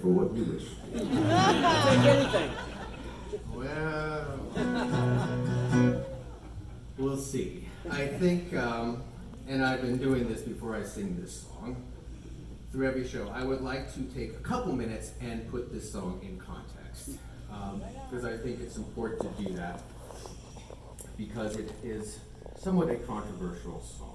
for what you wish. Take anything. Well, we'll see. I think, and I've been doing this before I sing this song, through every show, I would like to take a couple minutes and put this song in context. Because I think it's important to do that, because it is somewhat a controversial song.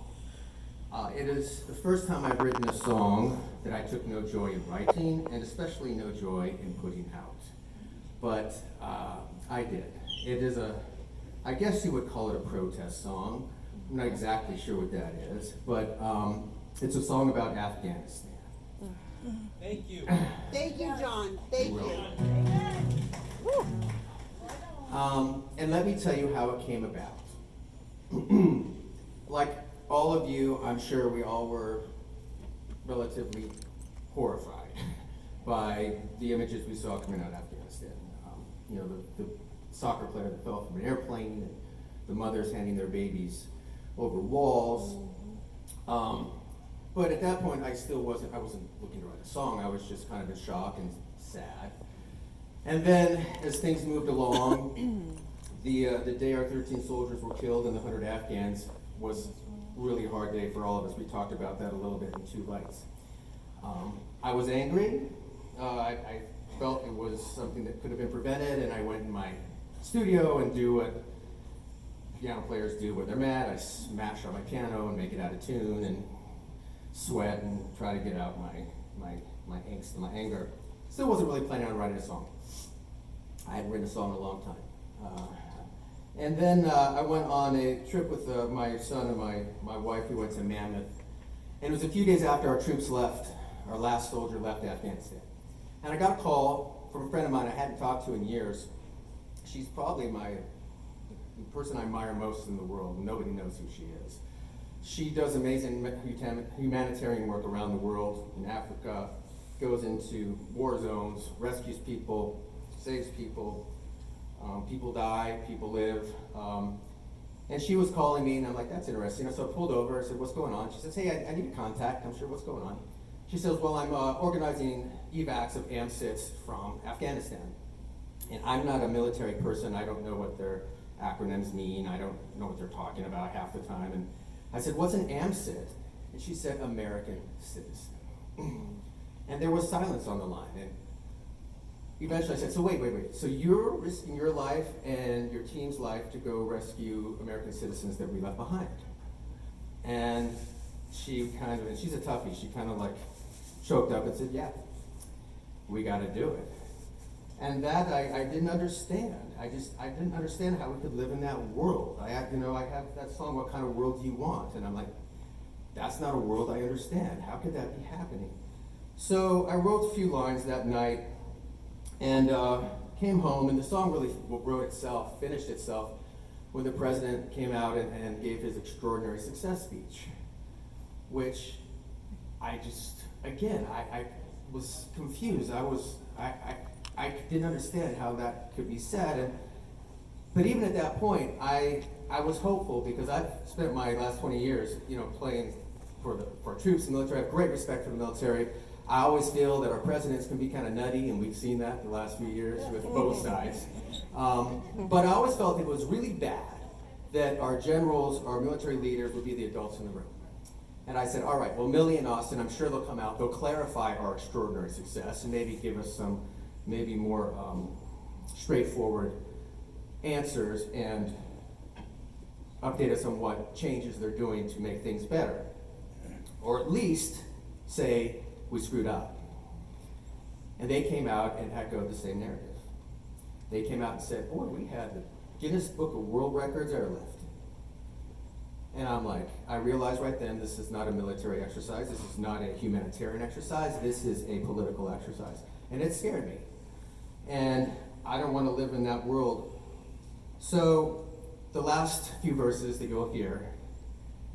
It is the first time I've written a song that I took no joy in writing, and especially no joy in putting out. But I did. It is I guess you would call it a protest song. I'm not exactly sure what that is, but it's a song about Afghanistan. Thank you. Thank you, John. Thank you. And let me tell you how it came about. Like all of you, I'm sure we all were relatively horrified by the images we saw coming out of Afghanistan. You know, the soccer player that fell from an airplane, and the mothers handing their babies over walls. But at that point, I wasn't looking to write a song. I was just kind of in shock and sad. And then, as things moved along, the day our 13 soldiers were killed and the 100 Afghans was really a hard day for all of us. We talked about that a little bit in Two Lights. I was angry. I felt it was something that could have been prevented, and I went in my studio and do what piano players do when they're mad. I smash on my piano and make it out of tune and sweat and try to get out my angst and my anger. Still wasn't really planning on writing a song. I hadn't written a song in a long time. And then I went on a trip with my son and my wife. We went to Mammoth. And it was a few days after our troops left, our last soldier left Afghanistan. And I got a call from a friend of mine I hadn't talked to in years. She's probably the person I admire most in the world. Nobody knows who she is. She does amazing humanitarian work around the world, in Africa, goes into war zones, rescues people, saves people. People die, people live. And she was calling me, and I'm like, that's interesting. So I pulled over, I said, what's going on? She says, hey, I need a contact. I'm sure, what's going on? She says, well, I'm organizing evacs of AMSITs from Afghanistan. And I'm not a military person. I don't know what their acronyms mean. I don't know what they're talking about half the time. And I said, what's an AMSIT? And she said, American Citizen. And there was silence on the line. And eventually I said, so wait. So you're risking your life and your team's life to go rescue American citizens that we left behind? And she and she's a toughie, she kind of like choked up and said, yeah, we got to do it. And that I didn't understand. I didn't understand how we could live in that world. I have that song, What Kind of World Do You Want? And I'm like, that's not a world I understand. How could that be happening? So I wrote a few lines that night and came home, and the song really finished itself when the president came out and gave his extraordinary success speech, which I was confused. I didn't understand how that could be said. But even at that point, I was hopeful, because I've spent my last 20 years, playing for troops, the military. I have great respect for the military. I always feel that our presidents can be kind of nutty, and we've seen that the last few years with both sides. But I always felt it was really bad that our generals, our military leaders, would be the adults in the room. And I said, all right, well, Millie and Austin, I'm sure they'll come out, they'll clarify our extraordinary success and maybe give us some more straightforward answers and update us on what changes they're doing to make things better. Or at least say, we screwed up. And they came out and echoed the same narrative. They came out and said, boy, we had the Guinness Book of World Records airlift. And I'm like, I realized right then, this is not a military exercise, this is not a humanitarian exercise, this is a political exercise. And it scared me. And I don't want to live in that world. So the last few verses that you'll hear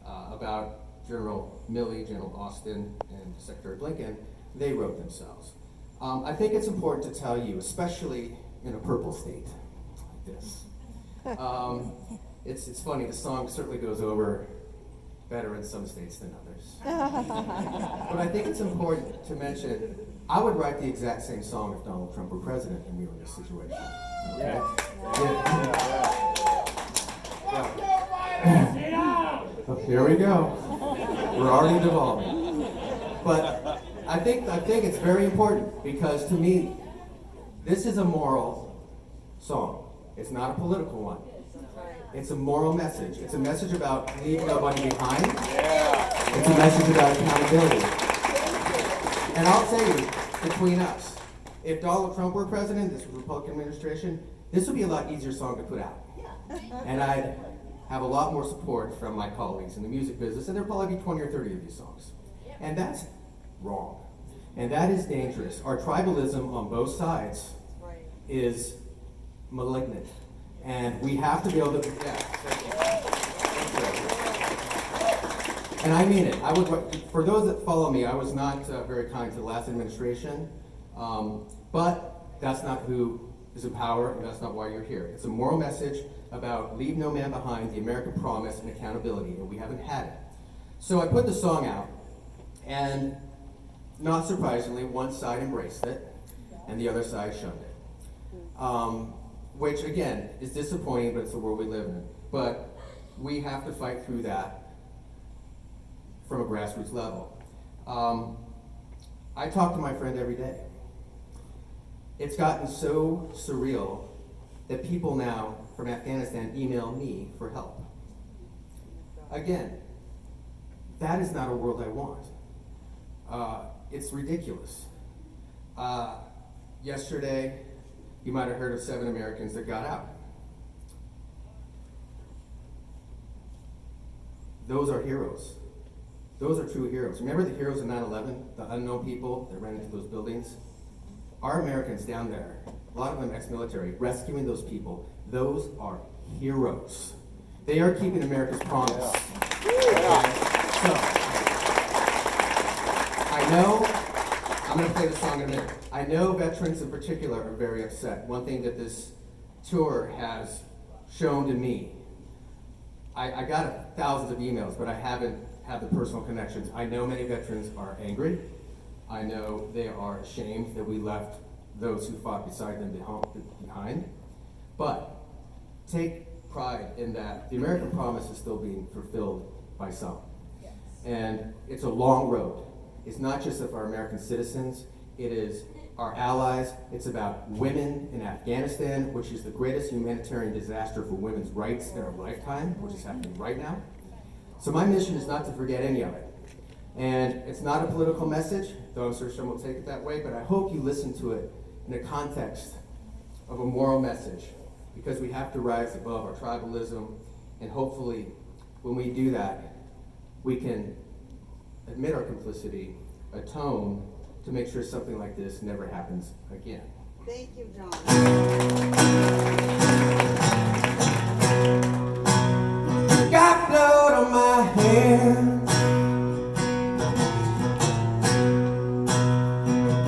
about General Milley, General Austin, and Secretary Blinken, they wrote themselves. I think it's important to tell you, especially in a purple state like this. It's funny, the song certainly goes over better in some states than others. But I think it's important to mention I would write the exact same song if Donald Trump were president and we were in this situation. Okay? Here we go. We're already devolving. But I think it's very important because to me, this is a moral song. It's not a political one. It's a moral message. It's a message about leaving nobody behind. It's a message about accountability. And I'll tell you, between us, if Donald Trump were president, this Republican administration, this would be a lot easier song to put out. And I'd have a lot more support from my colleagues in the music business, and there'd probably be 20 or 30 of these songs. And that's wrong. And that is dangerous. Our tribalism on both sides is malignant. And we have to be able to, and I mean it. For those that follow me, I was not very kind to the last administration, but that's not who is in power, and that's not why you're here. It's a moral message about leave no man behind, the American promise, and accountability, and we haven't had it. So I put the song out, and not surprisingly, one side embraced it, and the other side shunned it. Which again is disappointing, but it's the world we live in. But we have to fight through that from a grassroots level. I talk to my friend every day. It's gotten so surreal that people now from Afghanistan email me for help. Again, that is not a world I want. It's ridiculous. Yesterday, you might have heard of 7 Americans that got out. Those are heroes. Those are true heroes. Remember the heroes of 9/11, the unknown people that ran into those buildings? Our Americans down there, a lot of them ex-military, rescuing those people, those are heroes. They are keeping America's promise. So, I know, I'm going to play the song in a minute. I know veterans in particular are very upset. One thing that this tour has shown to me, I got thousands of emails, but I haven't had the personal connections. I know many veterans are angry. I know they are ashamed that we left those who fought beside them behind. But take pride in that the American promise is still being fulfilled by some. Yes. And it's a long road. It's not just of our American citizens, it is our allies. It's about women in Afghanistan, which is the greatest humanitarian disaster for women's rights in our lifetime, which is happening right now. So my mission is not to forget any of it. And it's not a political message, though I'm sure some will take it that way, but I hope you listen to it in the context of a moral message, because we have to rise above our tribalism, and hopefully when we do that, we can admit our complicity, atone, to make sure something like this never happens again. Thank you, John. Got blood on my hands.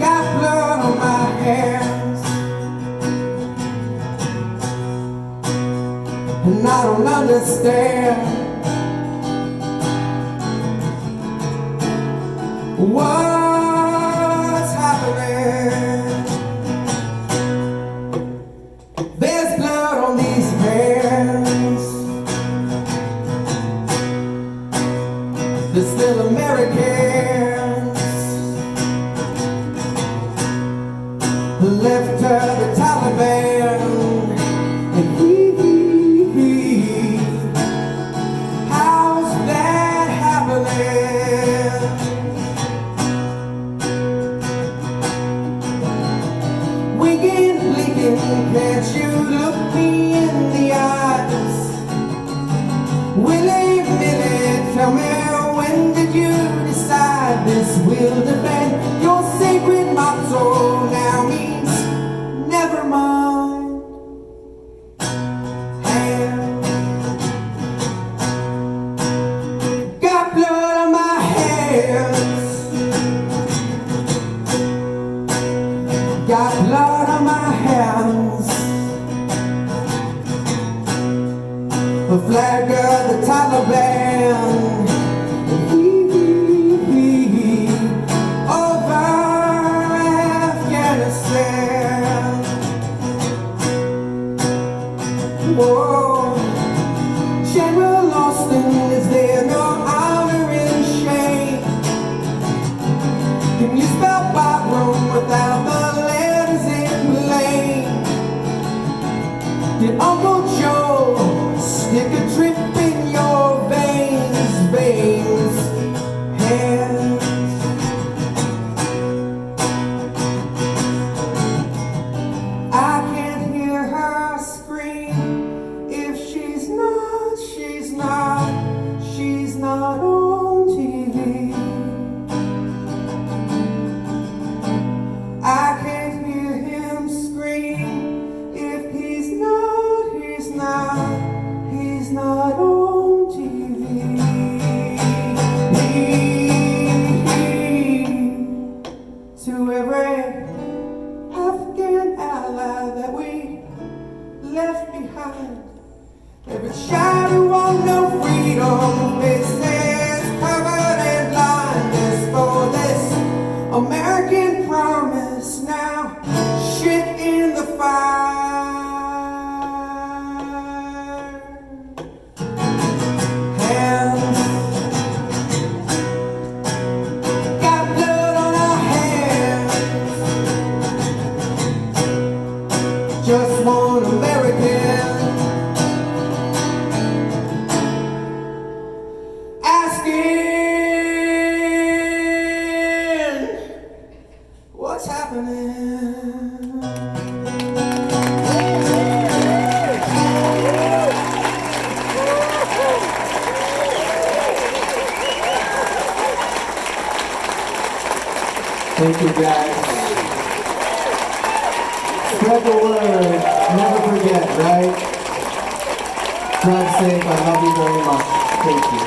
Got blood on my hands. And I don't understand what's happening. There's blood on these hands. They're still Americans. Left to the Taliban. And how's that happening? Winking, blinking, can't you look me in the eyes? Willie, Billy, tell me, when did you decide this will defend your sacred motto now means never mind? Hand. Got blood on my hands. Got blood on my hands. The flag of the Taliban. Over hand. Whoa, General Austin, is there no honor in shame? Can you spell white Rome without the letters in blame? Did Uncle Joe stick a trip in your veins, hands? I can't hear her scream. If she's not on TV. I can't hear him scream. If he's not on TV. To every Afghan ally that we left behind, every child who won't know freedom, faces covered in blindness for this American promise. Now, shit in the fire. Hands, got blood on our hands. Just one American asking, what's happening? Thank you, guys. Spread the word. Never forget, right? Drive safe. I love you very much. Thank you.